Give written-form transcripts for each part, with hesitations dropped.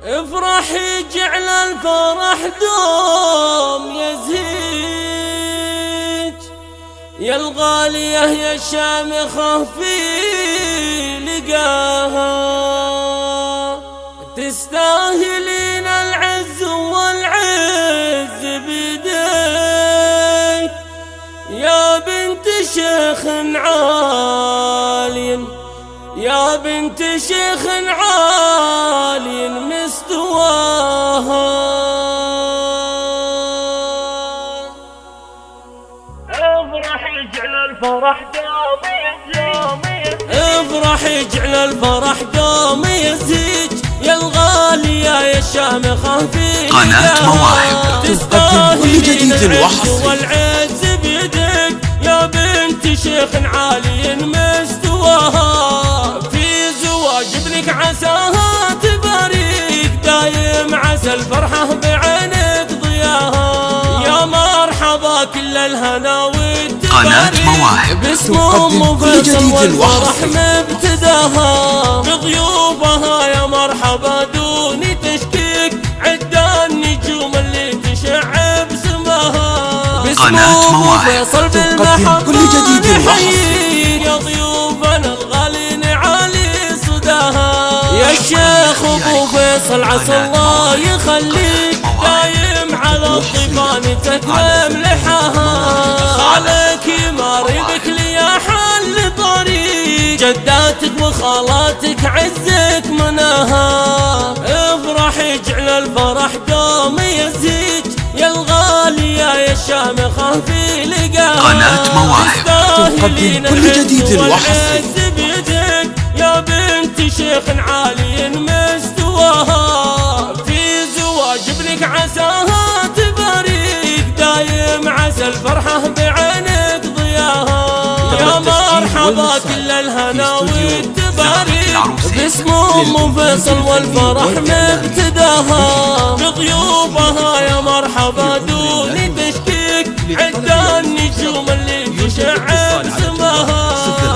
افرح يجعل الفرح دوم يزهيج، يا الغالية يا الشامخة في لقاها، تستاهلين العز والعز بيديك يا بنت شيخ عالي، يا بنت شيخ عالي مستواها. افرح يجعل الفرح دوم يزيج، افرح يجعل الفرح دوم يزيج، يا الغالية يا الشامخة في قناة مواهب تقدم كل جديد وحصري والعز بيدك يا بنت شيخ عالي مستواها، في زواج ابنك عساها تباريك دايم، عسى الفرحة بعينك ضياها، يا مرحبا كل الهنا قناة مواهب باسم كل جديد وحصري مبتداها، بضيوفها يا مرحبا دون تشكيك، عدة النجوم اللي تشع بسماها، قناة مواهب تقدم كل جديد وحصري يا ضيوفنا الغالين علي صداها، يا الشيخ ابو فيصل عسى الله يخليك دايم على الطيفان تكرم لحاها، خالك يماربك لي حل طريق، جداتك وخالاتك عزك مناها، افرح يجعل الفرح دوم يزيج، يا الغالية يا الشامخة في لقاها، قناة مواهب تقدم كل جديد وحصري بيدك يا بنت شيخ عالي مستواها، في زواج ابنك عساها تباريك دايم، عسى الفرحة بعينك ضياها، يا مرحبا كل الهنا والتباريك باسم ام فيصل والفرح مبتداها، بضيوفها يا مرحبا دون تشكيك، عدة النجوم اللي تشع بسماها،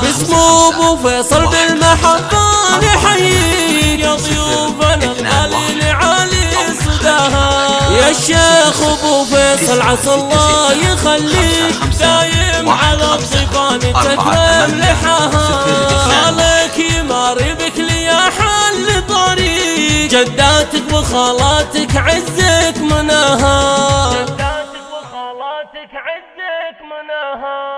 باسم ابو فيصل بالمحبة نحييك، يا ضيوفنا الغالين علي صداها، يا الشيخ ابو فيصل عسى الله يخليك دايم على الضيفان تكرم لحاها، خالك يماربك لي حل طريق، جداتك وخالاتك عزك مناها، جداتك وخالاتك عزك مناها.